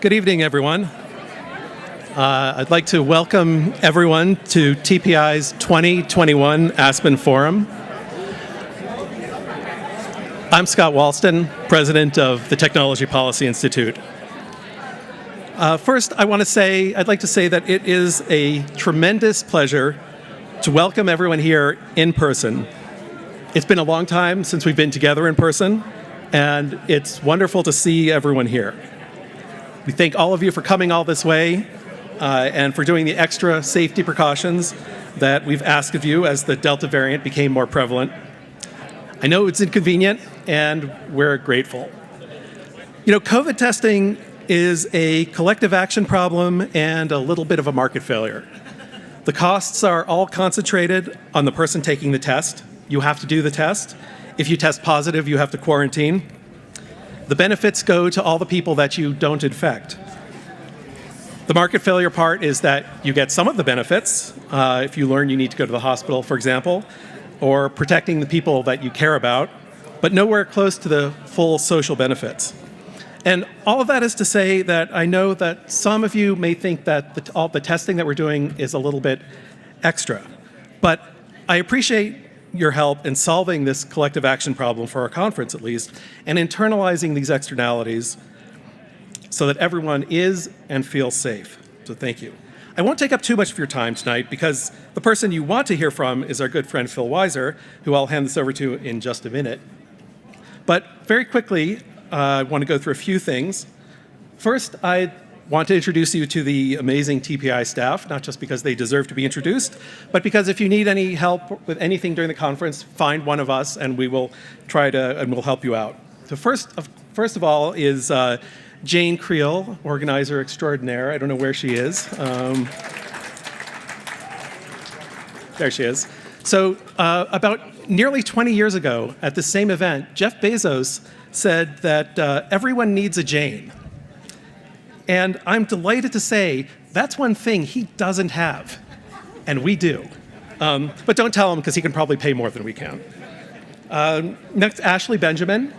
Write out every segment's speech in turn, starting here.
Good evening, everyone. I'd like to welcome everyone to TPI's 2021 Aspen Forum. I'm Scott Wallsten, president of the Technology Policy Institute. First, I'd like to say that it is a tremendous pleasure to welcome everyone here in person. It's been a long time since we've been together in person, and it's wonderful to see everyone here. We thank all of you for coming all this way and for doing the extra safety precautions that we've asked of you as the Delta variant became more prevalent. I know it's inconvenient, and we're grateful. You know, COVID testing is a collective action problem and a little bit of a market failure. The costs are all concentrated on the person taking the test. You have to do the test. If you test positive, you have to quarantine. The benefits go to all the people that you don't infect. The market failure part is that you get some of the benefits if you learn you need to go to the hospital, for example, or protecting the people that you care about, but nowhere close to the full social benefits. And all of that is to say that I know that some of you may think that all the testing that we're doing is a little bit extra, but I appreciate your help in solving this collective action problem for our conference at least, and internalizing these externalities so that everyone is and feels safe. So thank you. I won't take up too much of your time tonight because the person you want to hear from is our good friend Phil Weiser, who I'll hand this over to in just a minute. But very quickly, I want to go through a few things. First, I want to introduce you to the amazing Tpi staff, not just because they deserve to be introduced, but because if you need any help with anything during the conference, find one of us and we will we'll help you out. So first of all is Jane Creel, organizer extraordinaire. I don't know where she is. There she is. So about nearly 20 years ago at the same event, Jeff Bezos said that everyone needs a Jane. And I'm delighted to say that's one thing he doesn't have, and we do. But don't tell him because he can probably pay more than we can. Next, Ashley Benjamin,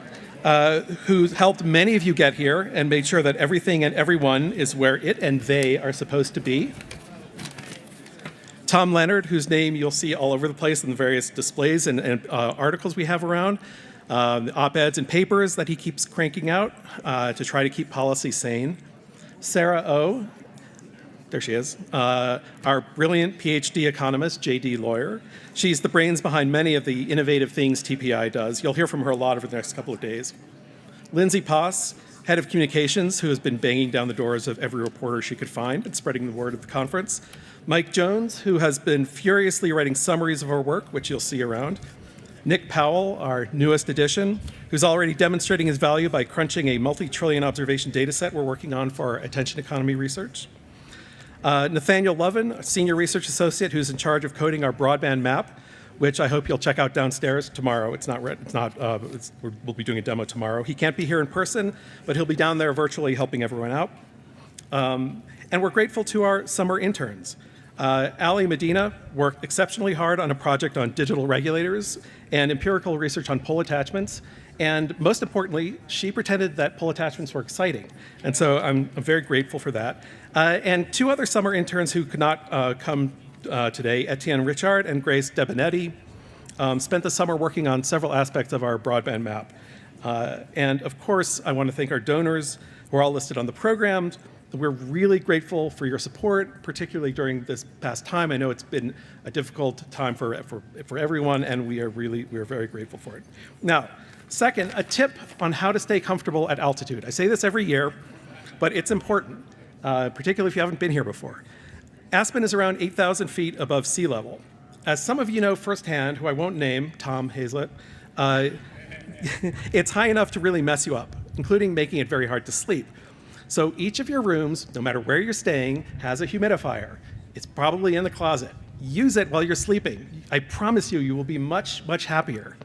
who helped many of you get here and made sure that everything and everyone is where it and they are supposed to be. Tom Leonard, whose name you'll see all over the place in the various displays and articles we have around, the op-eds and papers that he keeps cranking out to try to keep policy sane. Sarah O, there she is, our brilliant PhD economist, JD lawyer. She's the brains behind many of the innovative things TPI does. You'll hear from her a lot over the next couple of days. Lindsay Poss, head of communications, who has been banging down the doors of every reporter she could find and spreading the word of the conference. Mike Jones, who has been furiously writing summaries of our work, which you'll see around. Nick Powell, our newest addition, who's already demonstrating his value by crunching a multi-trillion observation data set we're working on for our attention economy research. Nathaniel Lovin, a senior research associate who's in charge of coding our broadband map, which I hope you'll check out downstairs tomorrow. We'll be doing a demo tomorrow. He can't be here in person, but he'll be down there virtually helping everyone out. And we're grateful to our summer interns. Ali Medina worked exceptionally hard on a project on digital regulators and empirical research on pull attachments. And most importantly, she pretended that pull attachments were exciting. And so I'm very grateful for that. And two other summer interns who could not come today, Etienne Richard and Grace Debinetti, spent the summer working on several aspects of our broadband map. And of course, I want to thank our donors who are all listed on the program. We're really grateful for your support, particularly during this past time. I know it's been a difficult time for everyone, and we are very grateful for it. Now, second, a tip on how to stay comfortable at altitude. I say this every year, but it's important, particularly if you haven't been here before. Aspen is around 8,000 feet above sea level. As some of you know firsthand, who I won't name, Tom Hazlett, it's high enough to really mess you up, including making it very hard to sleep. So each of your rooms, no matter where you're staying, has a humidifier. It's probably in the closet. Use it while you're sleeping. I promise you, you will be much, much happier.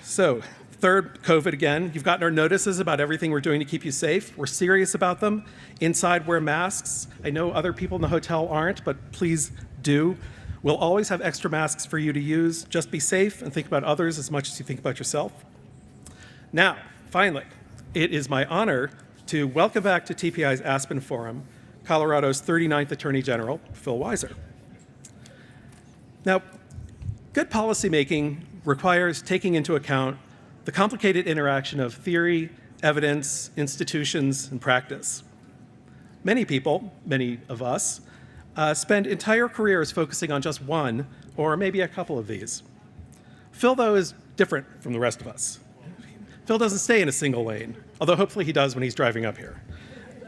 So, third, COVID again. You've gotten our notices about everything we're doing to keep you safe. We're serious about them. Inside, wear masks. I know other people in the hotel aren't, but please do. We'll always have extra masks for you to use. Just be safe and think about others as much as you think about yourself. Now, finally, it is my honor to welcome back to TPI's Aspen Forum, Colorado's 39th Attorney General, Phil Weiser. Now, good policymaking requires taking into account the complicated interaction of theory, evidence, institutions, and practice. Many people, many of us, spend entire careers focusing on just one or maybe a couple of these. Phil, though, is different from the rest of us. Phil doesn't stay in a single lane, although hopefully he does when he's driving up here.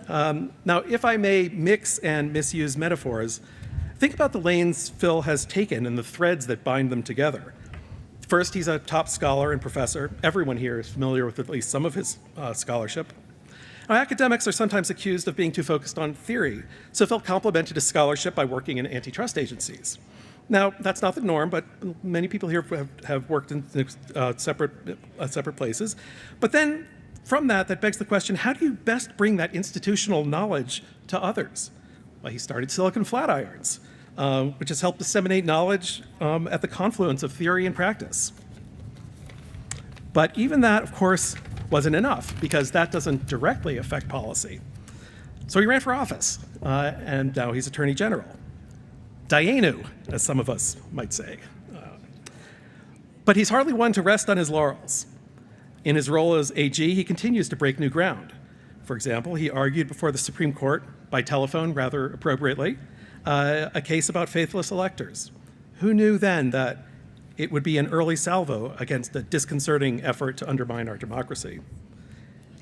Now, if I may mix and misuse metaphors, think about the lanes Phil has taken and the threads that bind them together. First, he's a top scholar and professor. Everyone here is familiar with at least some of his scholarship. Now, academics are sometimes accused of being too focused on theory, so Phil complemented his scholarship by working in antitrust agencies. Now, that's not the norm, but many people here have worked in separate places. But then, from that begs the question, how do you best bring that institutional knowledge to others? Well, he started Silicon Flatirons, which has helped disseminate knowledge at the confluence of theory and practice. But even that, of course, wasn't enough, because that doesn't directly affect policy. So he ran for office, and now he's Attorney General. Dayenu, as some of us might say. But he's hardly one to rest on his laurels. In his role as AG, he continues to break new ground. For example, he argued before the Supreme Court, by telephone rather appropriately, a case about faithless electors. Who knew then that it would be an early salvo against a disconcerting effort to undermine our democracy?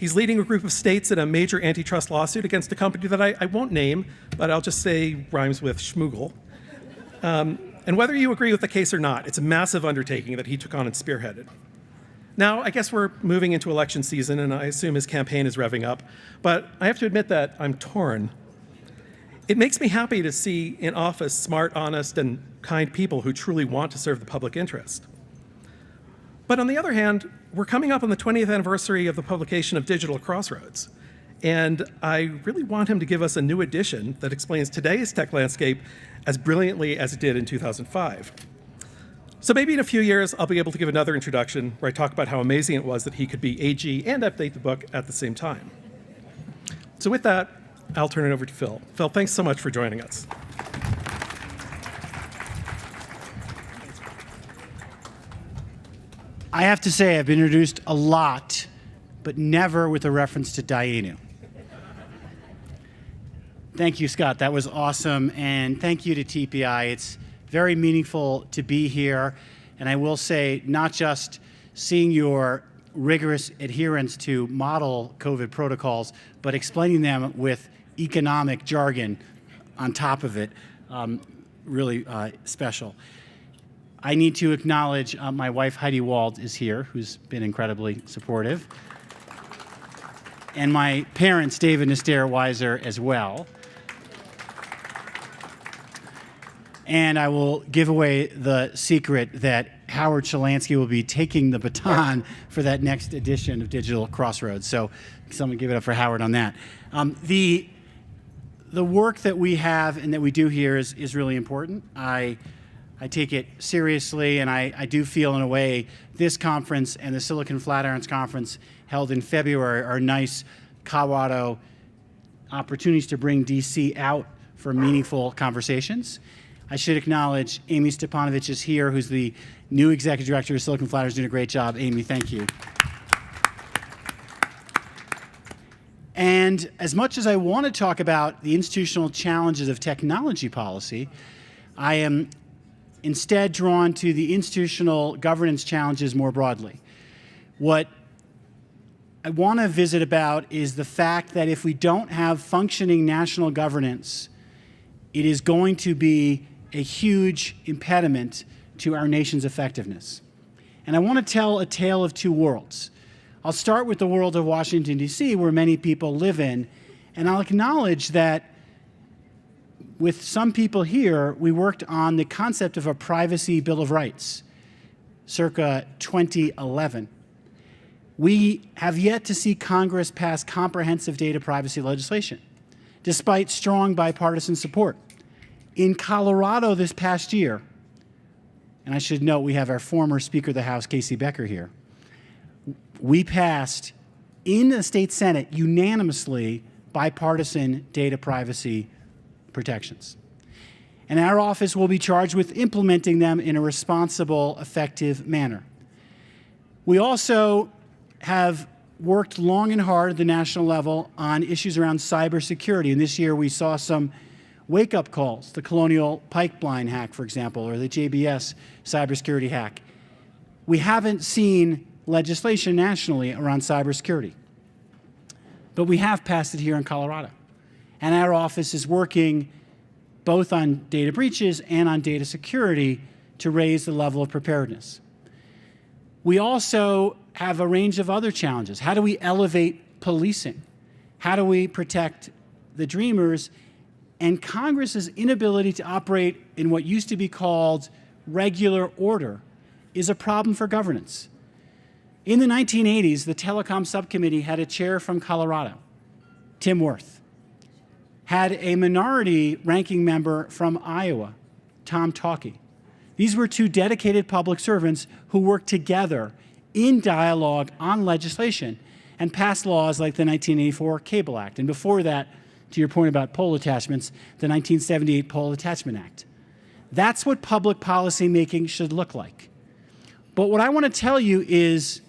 He's leading a group of states in a major antitrust lawsuit against a company that I won't name, but I'll just say rhymes with schmoogle. And whether you agree with the case or not, it's a massive undertaking that he took on and spearheaded. Now, I guess we're moving into election season, and I assume his campaign is revving up, but I have to admit that I'm torn. It makes me happy to see in office smart, honest, and kind people who truly want to serve the public interest. But on the other hand, we're coming up on the 20th anniversary of the publication of Digital Crossroads, and I really want him to give us a new edition that explains today's tech landscape as brilliantly as it did in 2005. So maybe in a few years, I'll be able to give another introduction where I talk about how amazing it was that he could be AG and update the book at the same time. So with that, I'll turn it over to Phil. Phil, thanks so much for joining us. I have to say I've been introduced a lot, but never with a reference to Dayenu. Thank you, Scott. That was awesome. And thank you to TPI. It's very meaningful to be here. And I will say, not just seeing your rigorous adherence to model COVID protocols, but explaining them with economic jargon on top of it, really special. I need to acknowledge my wife, Heidi Wald, is here, who's been incredibly supportive. And my parents, David and Esther Weiser, as well. And I will give away the secret that Howard Shalansky will be taking the baton for that next edition of Digital Crossroads. So someone give it up for Howard on that. The work that we have and that we do here is really important. I take it seriously, and I do feel, in a way, this conference and the Silicon Flatirons conference held in February are nice Colorado opportunities to bring DC out for meaningful conversations. I should acknowledge Amy Stepanovich is here, who's the new executive director of Silicon Flatirons, doing a great job. Amy, thank you. And as much as I want to talk about the institutional challenges of technology policy, I am instead drawn to the institutional governance challenges more broadly. What I want to visit about is the fact that if we don't have functioning national governance, it is going to be a huge impediment to our nation's effectiveness. And I want to tell a tale of two worlds. I'll start with the world of Washington, D.C., where many people live in, and I'll acknowledge that with some people here, we worked on the concept of a privacy bill of rights, circa 2011. We have yet to see Congress pass comprehensive data privacy legislation, despite strong bipartisan support. In Colorado this past year, and I should note we have our former Speaker of the House, Casey Becker, here, we passed in the state Senate unanimously bipartisan data privacy protections. And our office will be charged with implementing them in a responsible, effective manner. We also have worked long and hard at the national level on issues around cybersecurity. And this year we saw some wake-up calls, the Colonial Pipeline hack, for example, or the JBS cybersecurity hack. We haven't seen legislation nationally around cybersecurity, but we have passed it here in Colorado. And our office is working both on data breaches and on data security to raise the level of preparedness. We also have a range of other challenges. How do we elevate policing? How do we protect the dreamers? And Congress's inability to operate in what used to be called regular order is a problem for governance. In the 1980s, the Telecom Subcommittee had a chair from Colorado, Tim Wirth, had a minority ranking member from Iowa, Tom Talkey. These were two dedicated public servants who worked together in dialogue on legislation and passed laws like the 1984 Cable Act. And before that, to your point about pole attachments, the 1978 Pole Attachment Act. That's what public policy making should look like. But what I want to tell you is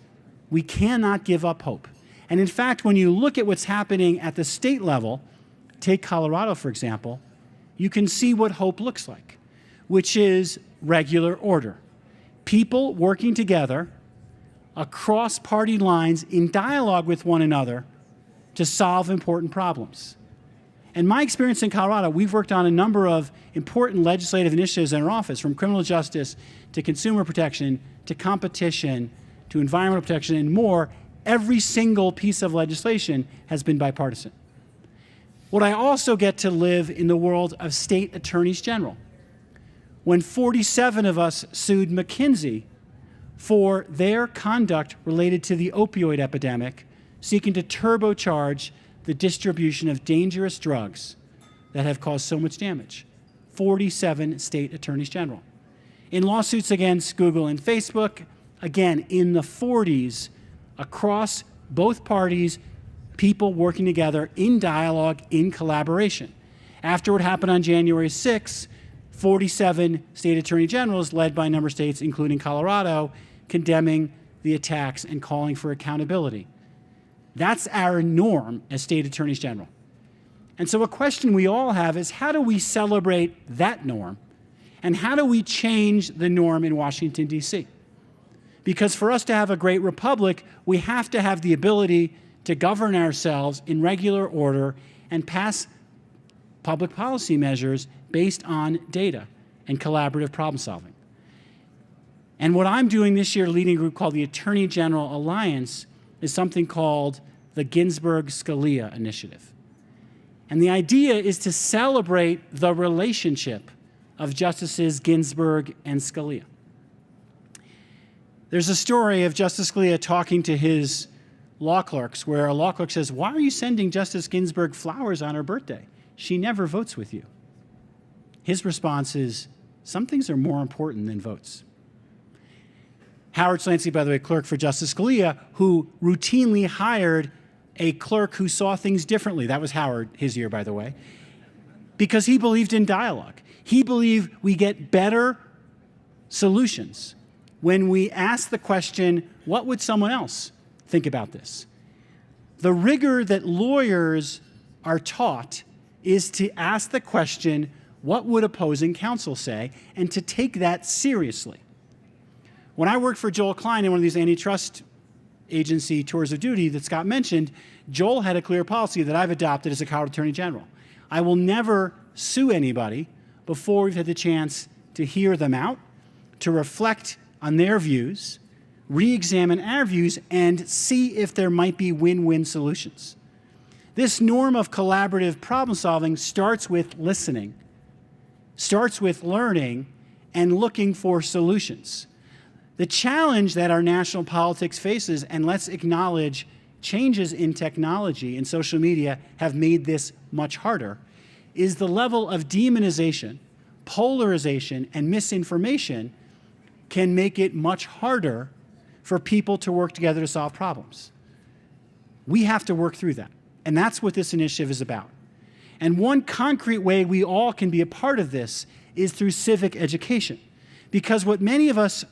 we cannot give up hope. And in fact, when you look at what's happening at the state level, take Colorado, for example, you can see what hope looks like, which is regular order. People working together across party lines in dialogue with one another to solve important problems. In my experience in Colorado, we've worked on a number of important legislative initiatives in our office, from criminal justice to consumer protection to competition to environmental protection and more. Every single piece of legislation has been bipartisan. What I also get to live in the world of state attorneys general. When 47 of us sued McKinsey for their conduct related to the opioid epidemic, seeking to turbocharge the distribution of dangerous drugs that have caused so much damage. 47 state attorneys general. In lawsuits against Google and Facebook, again, in the 40s, across both parties, people working together in dialogue, in collaboration. After what happened on January 6th, 47 state attorney generals, led by a number of states, including Colorado, condemning the attacks and calling for accountability. That's our norm as state attorneys general. And so a question we all have is, how do we celebrate that norm? And how do we change the norm in Washington, D.C.? Because for us to have a great republic, we have to have the ability to govern ourselves in regular order and pass public policy measures based on data and collaborative problem solving. And what I'm doing this year, leading a group called the Attorney General Alliance, is something called the Ginsburg-Scalia Initiative. And the idea is to celebrate the relationship of Justices Ginsburg and Scalia. There's a story of Justice Scalia talking to his law clerks where a law clerk says, "Why are you sending Justice Ginsburg flowers on her birthday? She never votes with you." His response is, "Some things are more important than votes." Howard Slancey, by the way, clerk for Justice Scalia, who routinely hired a clerk who saw things differently. That was Howard, his year, by the way, because he believed in dialogue. He believed we get better solutions when we ask the question, what would someone else think about this? The rigor that lawyers are taught is to ask the question, what would opposing counsel say, and to take that seriously. When I worked for Joel Klein in one of these antitrust agency tours of duty that Scott mentioned, Joel had a clear policy that I've adopted as a Colorado Attorney General. I will never sue anybody before we've had the chance to hear them out, to reflect on their views, re-examine our views, and see if there might be win-win solutions. This norm of collaborative problem solving starts with listening, starts with learning, and looking for solutions. The challenge that our national politics faces, and let's acknowledge changes in technology and social media have made this much harder, is the level of demonization, polarization, and misinformation can make it much harder for people to work together to solve problems. We have to work through that. And that's what this initiative is about. And one concrete way we all can be a part of this is through civic education. Because what many of us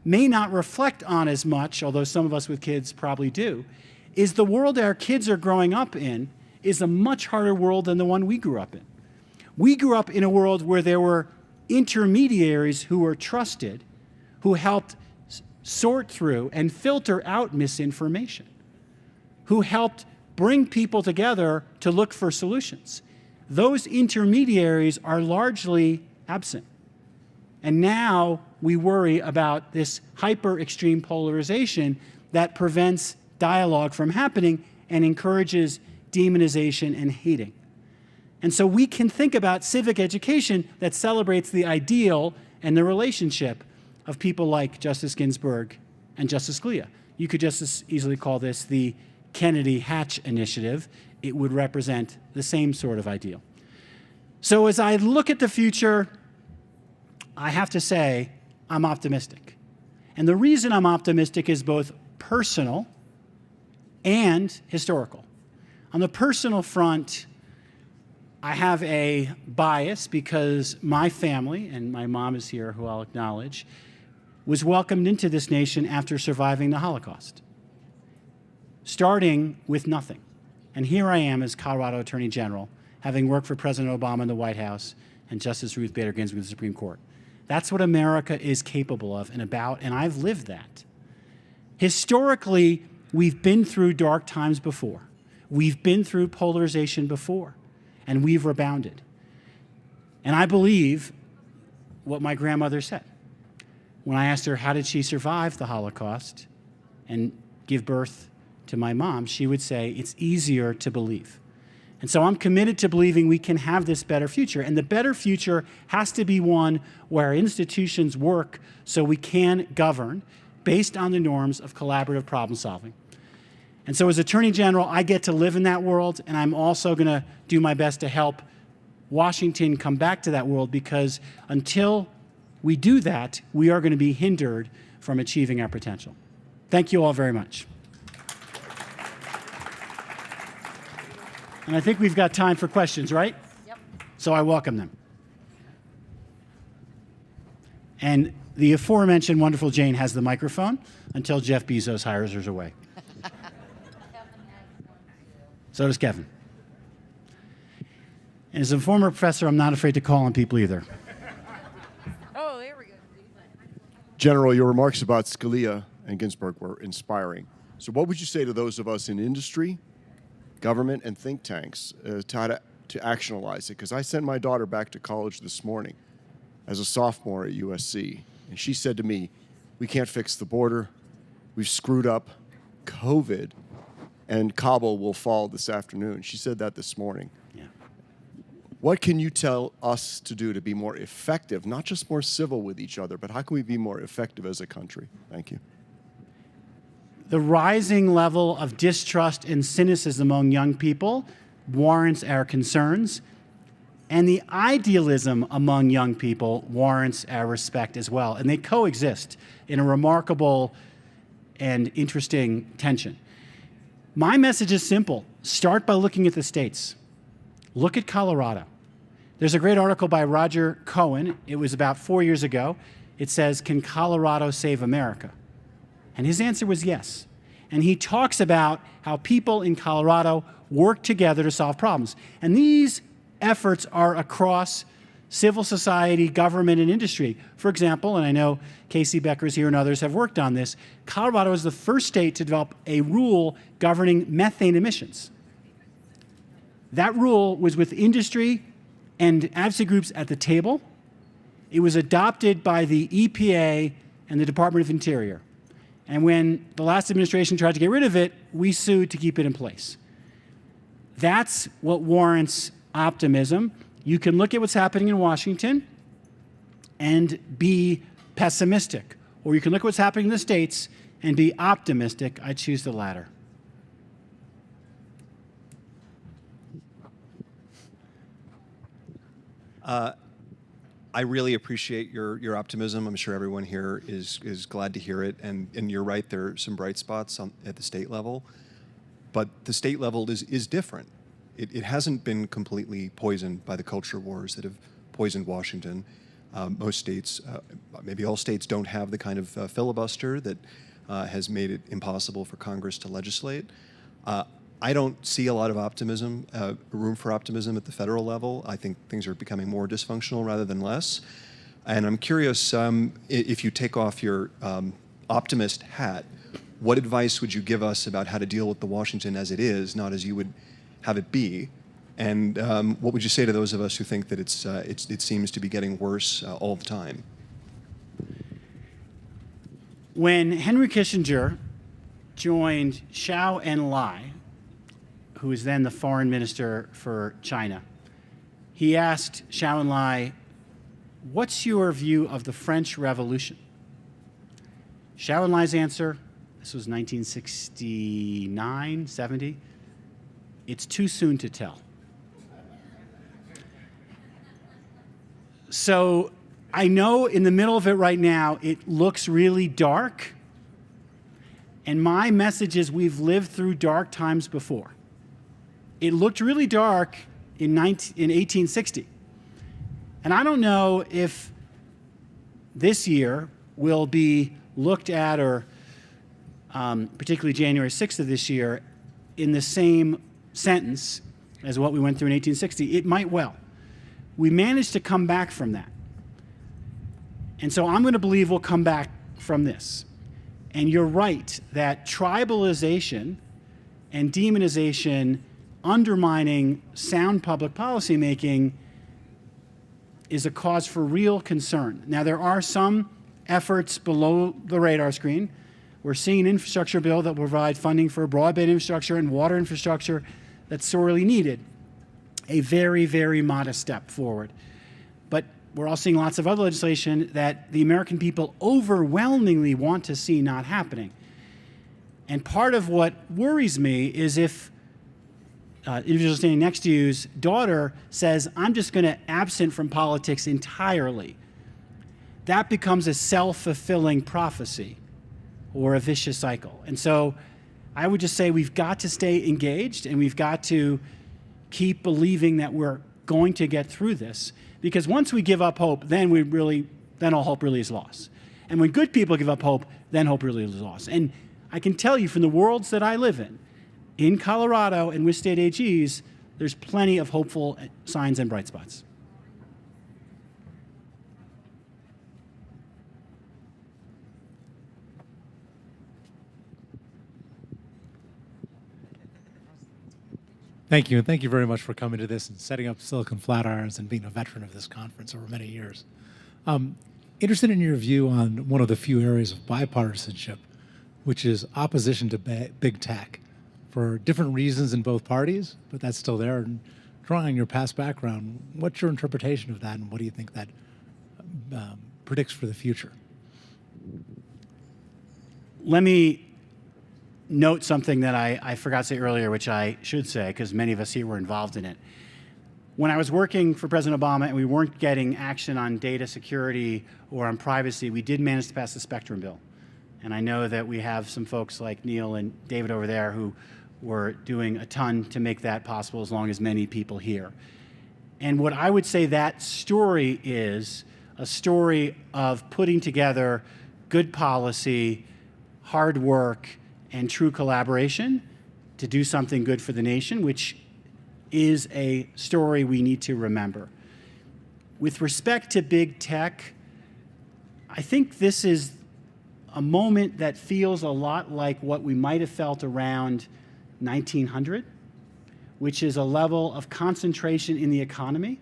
may not reflect on as much, although some of us with kids probably do, is the world our kids are growing up in is a much harder world than the one we grew up in. We grew up in a world where there were intermediaries who were trusted, who helped sort through and filter out misinformation, who helped bring people together to look for solutions. Those intermediaries are largely absent. And now we worry about this hyper-extreme polarization that prevents dialogue from happening and encourages demonization and hating. And so we can think about civic education that celebrates the ideal and the relationship of people like Justice Ginsburg and Justice Scalia. You could just as easily call this the Kennedy-Hatch Initiative. It would represent the same sort of ideal. So as I look at the future, I have to say I'm optimistic. And the reason I'm optimistic is both personal and historical. On the personal front, I have a bias because my family, and my mom is here, who I'll acknowledge, was welcomed into this nation after surviving the Holocaust, starting with nothing. And here I am as Colorado Attorney General, having worked for President Obama in the White House and Justice Ruth Bader Ginsburg in the Supreme Court. That's what America is capable of and about, and I've lived that. Historically, we've been through dark times before. We've been through polarization before, and we've rebounded. And I believe what my grandmother said. When I asked her how did she survive the Holocaust and give birth to my mom, she would say, it's easier to believe. And so I'm committed to believing we can have this better future. And the better future has to be one where our institutions work so we can govern based on the norms of collaborative problem solving. And so as Attorney General, I get to live in that world, and I'm also going to do my best to help Washington come back to that world, because until we do that, we are going to be hindered from achieving our potential. Thank you all very much. And I think we've got time for questions, right? Yep. So I welcome them. And the aforementioned wonderful Jane has the microphone until Jeff Bezos hires her away. So does Kevin. And as a former professor, I'm not afraid to call on people either. Oh, there we go. General, your remarks about Scalia and Ginsburg were inspiring. So what would you say to those of us in industry, government, and think tanks to actionalize it? Because I sent my daughter back to college this morning as a sophomore at USC, and she said to me, we can't fix the border, we've screwed up COVID, and Kabul will fall this afternoon. She said that this morning. Yeah. What can you tell us to do to be more effective, not just more civil with each other, but how can we be more effective as a country? Thank you. The rising level of distrust and cynicism among young people warrants our concerns, and the idealism among young people warrants our respect as well. And they coexist in a remarkable and interesting tension. My message is simple. Start by looking at the states. Look at Colorado. There's a great article by Roger Cohen. It was about 4 years ago. It says, can Colorado save America? And his answer was yes. And he talks about how people in Colorado work together to solve problems. And these efforts are across civil society, government, and industry. For example, and I know Casey Becker's here and others have worked on this, Colorado is the first state to develop a rule governing methane emissions. That rule was with industry and advocacy groups at the table. It was adopted by the EPA and the Department of Interior. And when the last administration tried to get rid of it, we sued to keep it in place. That's what warrants optimism. You can look at what's happening in Washington and be pessimistic, or you can look at what's happening in the states and be optimistic. I choose the latter. I really appreciate your optimism. I'm sure everyone here is glad to hear it. And you're right, there are some bright spots at the state level. but the state level is different. It hasn't been completely poisoned by the culture wars that have poisoned Washington. Most states, maybe all states, don't have the kind of filibuster that has made it impossible for Congress to legislate. I don't see a lot of optimism, room for optimism at the federal level. I think things are becoming more dysfunctional rather than less. And I'm curious, if you take off your optimist hat, what advice would you give us about how to deal with the Washington as it is, not as you would have it be? And what would you say to those of us who think that it seems to be getting worse all the time? When Henry Kissinger joined Zhou Enlai, who was then the foreign minister for China, he asked Zhou Enlai, "What's your view of the French Revolution?" Zhou Enlai's answer, this was 1969, 70, "It's too soon to tell." So I know in the middle of it right now, it looks really dark. And my message is we've lived through dark times before. It looked really dark in 1860. And I don't know if this year will be looked at, or particularly January 6th of this year, in the same sentence as what we went through in 1860. It might well. We managed to come back from that. And so I'm going to believe we'll come back from this. And you're right that tribalization and demonization undermining sound public policy making is a cause for real concern. Now, there are some efforts below the radar screen. We're seeing an infrastructure bill that will provide funding for broadband infrastructure and water infrastructure that's sorely needed. A very, very modest step forward. But we're all seeing lots of other legislation that the American people overwhelmingly want to see not happening. And part of what worries me is if individual standing next to you's daughter says, "I'm just going to absent from politics entirely." That becomes a self-fulfilling prophecy or a vicious cycle. And so I would just say we've got to stay engaged, and we've got to keep believing that we're going to get through this. Because once we give up hope, then all hope really is lost. And when good people give up hope, then hope really is lost. And I can tell you from the worlds that I live in Colorado and with state AGs, there's plenty of hopeful signs and bright spots. Thank you, and thank you very much for coming to this and setting up Silicon Flatirons and being a veteran of this conference over many years. Interested in your view on one of the few areas of bipartisanship, which is opposition to big tech, for different reasons in both parties, but that's still there. And drawing on your past background, what's your interpretation of that, and what do you think that predicts for the future? Let me note something that I forgot to say earlier, which I should say, because many of us here were involved in it. When I was working for President Obama and we weren't getting action on data security or on privacy, we did manage to pass the Spectrum bill. And I know that we have some folks like Neil and David over there who were doing a ton to make that possible, as long as many people here. And what I would say that story is a story of putting together good policy, hard work, and true collaboration to do something good for the nation, which is a story we need to remember. With respect to big tech, I think this is a moment that feels a lot like what we might have felt around 1900, which is a level of concentration in the economy.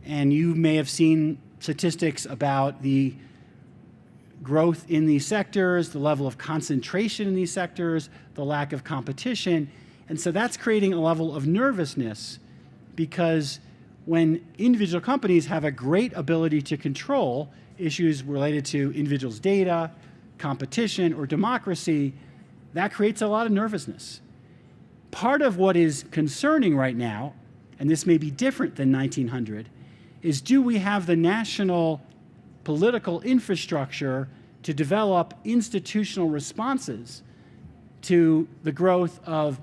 And you may have seen statistics about the growth in these sectors, the level of concentration in these sectors, the lack of competition. And so that's creating a level of nervousness, because when individual companies have a great ability to control issues related to individuals' data, competition, or democracy, that creates a lot of nervousness. Part of what is concerning right now, and this may be different than 1900, is do we have the national political infrastructure to develop institutional responses to the growth of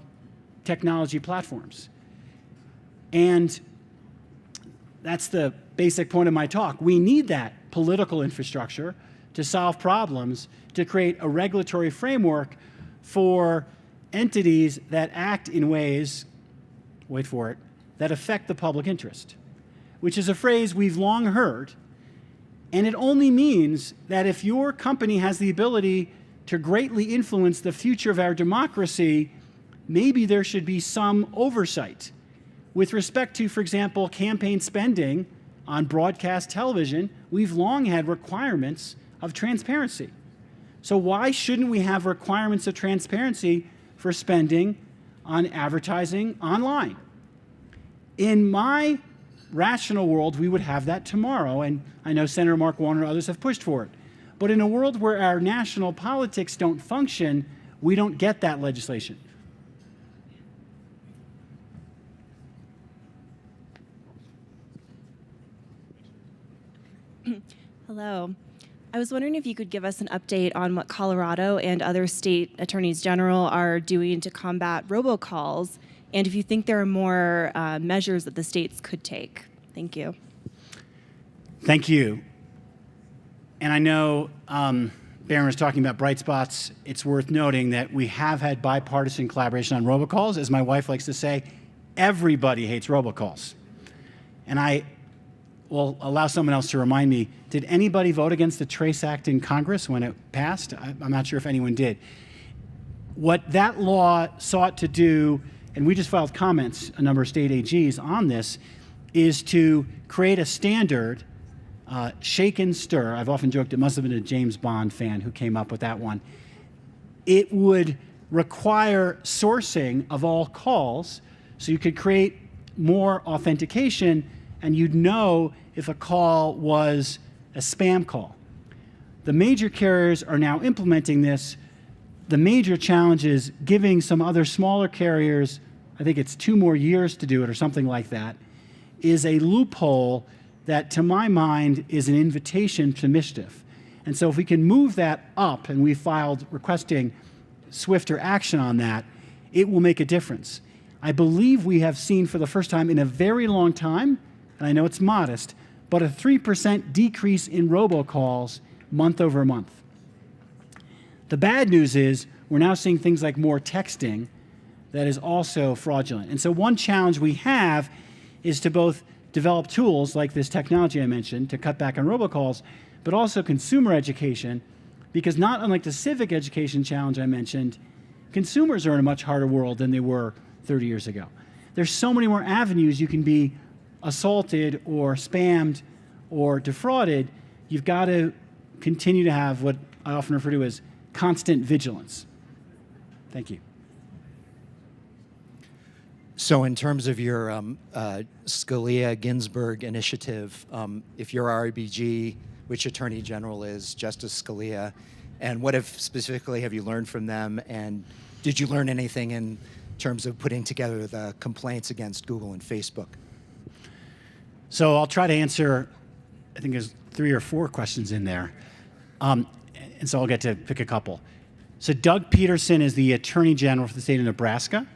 technology platforms. And that's the basic point of my talk. We need that political infrastructure to solve problems, to create a regulatory framework for entities that act in ways, wait for it, that affect the public interest, which is a phrase we've long heard. And it only means that if your company has the ability to greatly influence the future of our democracy, maybe there should be some oversight. With respect to, for example, campaign spending on broadcast television, we've long had requirements of transparency. So why shouldn't we have requirements of transparency for spending on advertising online? In my rational world, we would have that tomorrow, and I know Senator Mark Warner and others have pushed for it. But in a world where our national politics don't function, we don't get that legislation. Hello. I was wondering if you could give us an update on what Colorado and other state attorneys general are doing to combat robocalls, and if you think there are more measures that the states could take. Thank you. Thank you. And I know Barron was talking about bright spots. It's worth noting that we have had bipartisan collaboration on robocalls. As my wife likes to say, everybody hates robocalls. And I will allow someone else to remind me, did anybody vote against the Trace Act in Congress when it passed? I'm not sure if anyone did. What that law sought to do, and we just filed comments, a number of state AGs on this, is to create a standard, shake and stir. I've often joked it must have been a James Bond fan who came up with that one. It would require sourcing of all calls, so you could create more authentication and you'd know if a call was a spam call. The major carriers are now implementing this. The major challenge is giving some other smaller carriers, I think it's 2 more years to do it or something like that, is a loophole that, to my mind, is an invitation to mischief. And so if we can move that up, and we filed requesting swifter action on that, it will make a difference. I believe we have seen for the first time in a very long time, and I know it's modest, but a 3% decrease in robocalls month over month. The bad news is we're now seeing things like more texting that is also fraudulent. And so one challenge we have is to both develop tools like this technology I mentioned to cut back on robocalls, but also consumer education, because not unlike the civic education challenge I mentioned, consumers are in a much harder world than they were 30 years ago. There's so many more avenues you can be assaulted or spammed or defrauded. You've got to continue to have what I often refer to as constant vigilance. Thank you. So in terms of your Scalia-Ginsburg initiative, if you're RBG, which Attorney General is Justice Scalia, and what specifically have you learned from them, and did you learn anything in terms of putting together the complaints against Google and Facebook? So I'll try to answer, I think there's 3 or 4 questions in there. And so I'll get to pick a couple. So Doug Peterson is the Attorney General for the state of Nebraska.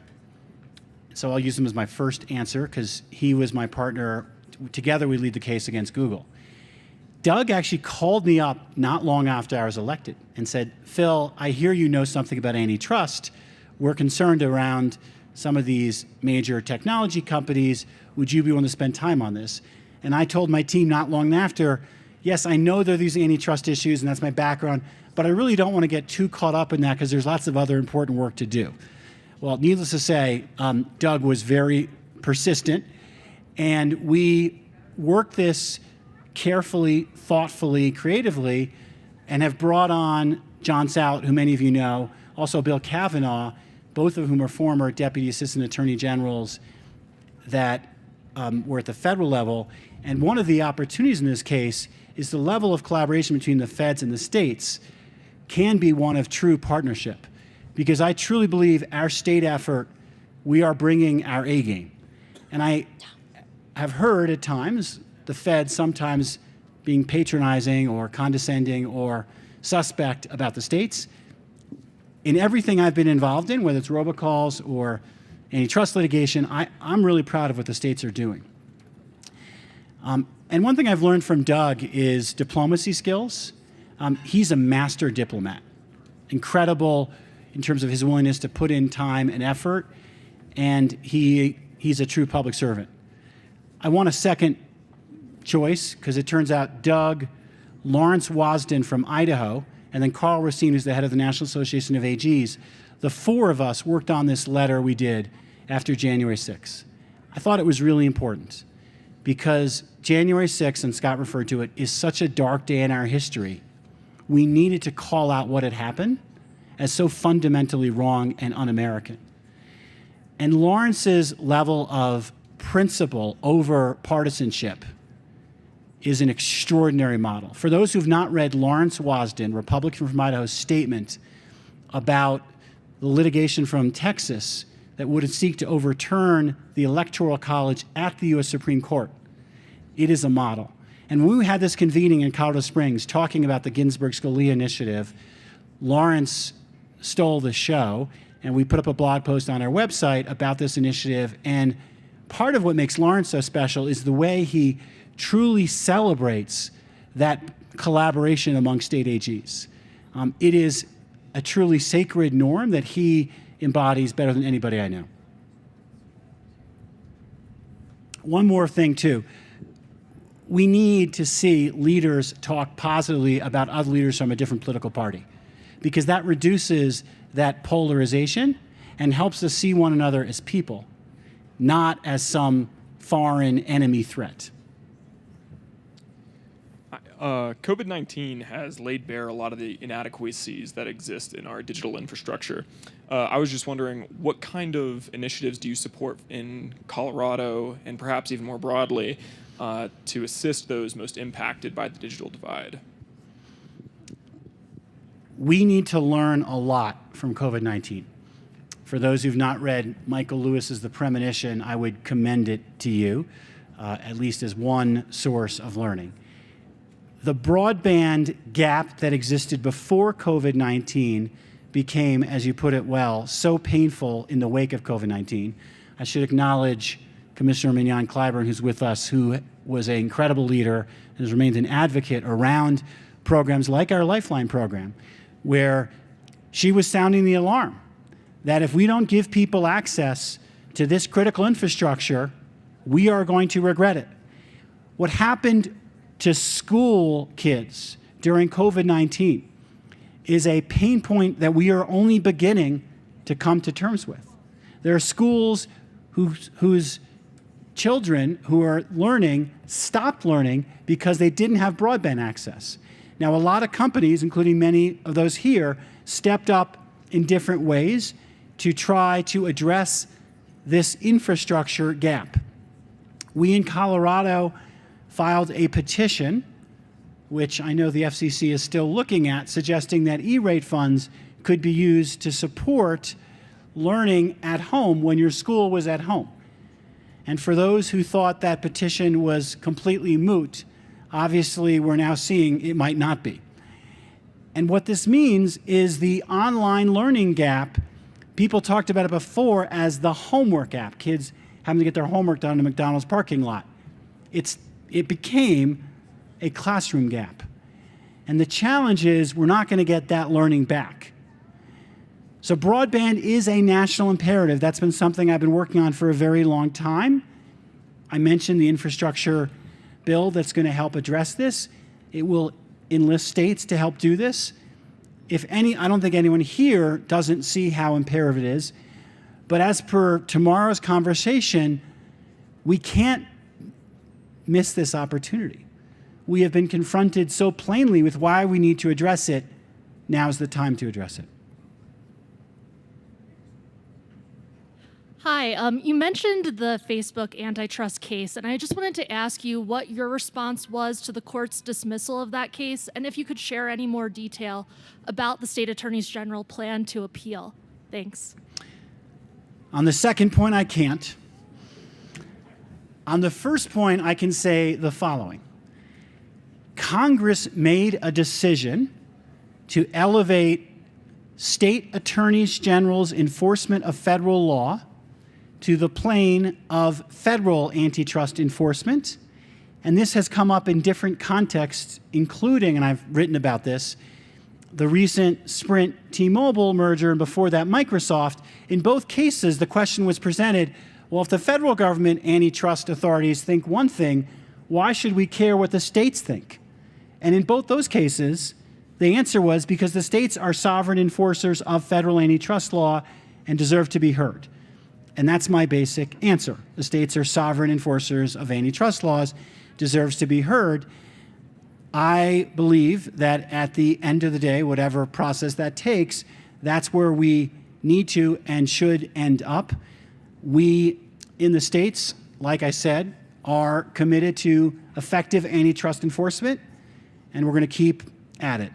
So I'll use him as my first answer because he was my partner. Together we lead the case against Google. Doug actually called me up not long after I was elected and said, Phil, I hear you know something about antitrust. We're concerned around some of these major technology companies. Would you be willing to spend time on this? And I told my team not long after, yes, I know there are these antitrust issues, and that's my background, but I really don't want to get too caught up in that because there's lots of other important work to do. Well, needless to say, Doug was very persistent, and we worked this carefully, thoughtfully, creatively, and have brought on John Sallett, who many of you know, also Bill Kavanaugh, both of whom are former Deputy Assistant Attorney Generals that were at the federal level. And one of the opportunities in this case is the level of collaboration between the feds and the states can be one of true partnership. Because I truly believe our state effort, we are bringing our A game. And I have heard at times the feds sometimes being patronizing or condescending or suspect about the states. in everything I've been involved in, whether it's robocalls or antitrust litigation, I'm really proud of what the states are doing. And one thing I've learned from Doug is diplomacy skills. He's a master diplomat, incredible in terms of his willingness to put in time and effort, and he's a true public servant. I want a second choice because it turns out Doug, Lawrence Wallsten from Idaho, and then Carl Racine, who's the head of the National Association of AGs, the four of us worked on this letter we did after January 6th. I thought it was really important because January 6th, and Scott referred to it, is such a dark day in our history. We needed to call out what had happened as so fundamentally wrong and un-American. And Lawrence's level of principle over partisanship is an extraordinary model. For those who've not read Lawrence Wallsten, Republican from Idaho's statement about the litigation from Texas that would seek to overturn the Electoral College at the U.S. Supreme Court, it is a model. And when we had this convening in Colorado Springs talking about the Ginsburg-Scalia initiative, Lawrence stole the show, and we put up a blog post on our website about this initiative. And part of what makes Lawrence so special is the way he truly celebrates that collaboration among state AGs. It is a truly sacred norm that he embodies better than anybody I know. One more thing, too. We need to see leaders talk positively about other leaders from a different political party, because that reduces that polarization and helps us see one another as people, not as some foreign enemy threat. COVID-19 has laid bare a lot of the inadequacies that exist in our digital infrastructure. I was just wondering, what kind of initiatives do you support in Colorado and perhaps even more broadly to assist those most impacted by the digital divide? We need to learn a lot from COVID-19. For those who've not read Michael Lewis's The Premonition, I would commend it to you, at least as one source of learning. The broadband gap that existed before COVID-19 became, as you put it well, so painful in the wake of COVID-19. I should acknowledge Commissioner Mignon Clyburn, who's with us, who was an incredible leader and has remained an advocate around programs like our Lifeline program, where she was sounding the alarm that if we don't give people access to this critical infrastructure, we are going to regret it. What happened to school kids during COVID-19 is a pain point that we are only beginning to come to terms with. There are schools whose children who are learning stopped learning because they didn't have broadband access. Now, a lot of companies, including many of those here, stepped up in different ways to try to address this infrastructure gap. We in Colorado filed a petition, which I know the FCC is still looking at, suggesting that E-rate funds could be used to support learning at home when your school was at home. And for those who thought that petition was completely moot, obviously we're now seeing it might not be. And what this means is the online learning gap, people talked about it before as the homework gap, kids having to get their homework done in a McDonald's parking lot. It became a classroom gap. And the challenge is we're not going to get that learning back. So broadband is a national imperative. That's been something I've been working on for a very long time. I mentioned the infrastructure bill that's going to help address this. It will enlist states to help do this. I don't think anyone here doesn't see how imperative it is. But as per tomorrow's conversation, we can't miss this opportunity. We have been confronted so plainly with why we need to address it. Now's the time to address it. Hi, you mentioned the Facebook antitrust case, and I just wanted to ask you what your response was to the court's dismissal of that case, and if you could share any more detail about the state attorney's general plan to appeal. Thanks. On the second point, I can't. On the first point, I can say the following. Congress made a decision to elevate state attorneys general's enforcement of federal law to the plane of federal antitrust enforcement. And this has come up in different contexts, including, and I've written about this, the recent Sprint T-Mobile merger, and before that Microsoft. In both cases, the question was presented, well, if the federal government antitrust authorities think one thing, why should we care what the states think? And in both those cases, the answer was because the states are sovereign enforcers of federal antitrust law and deserve to be heard. And that's my basic answer. The states are sovereign enforcers of antitrust laws, deserves to be heard. I believe that at the end of the day, whatever process that takes, that's where we need to and should end up. We in the states, like I said, are committed to effective antitrust enforcement, and we're going to keep at it.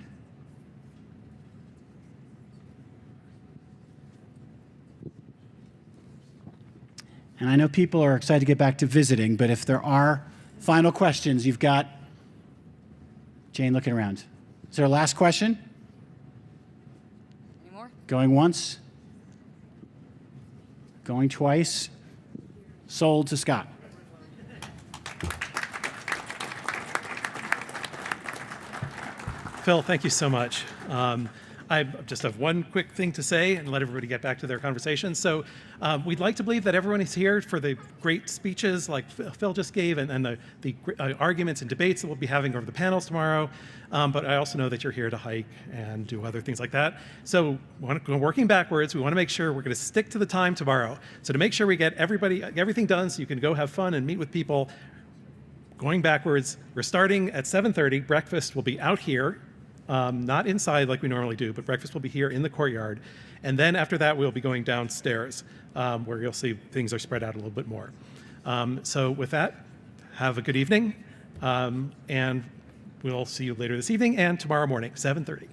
And I know people are excited to get back to visiting, but if there are final questions, you've got Jane looking around. Is there a last question? Any more? Going once? Going twice? Sold to Scott. Phil, thank you so much. I just have one quick thing to say and let everybody get back to their conversation. So we'd like to believe that everyone is here for the great speeches like Phil just gave and the arguments and debates that we'll be having over the panels tomorrow. But I also know that you're here to hike and do other things like that. So working backwards, we want to make sure we're going to stick to the time tomorrow. So to make sure we get everything done so you can go have fun and meet with people, going backwards, we're starting at 7:30. Breakfast will be out here. Not inside like we normally do, but breakfast will be here in the courtyard. And then after that, we'll be going downstairs where you'll see things are spread out a little bit more. So with that, have a good evening. And we'll see you later this evening and tomorrow morning, 7:30.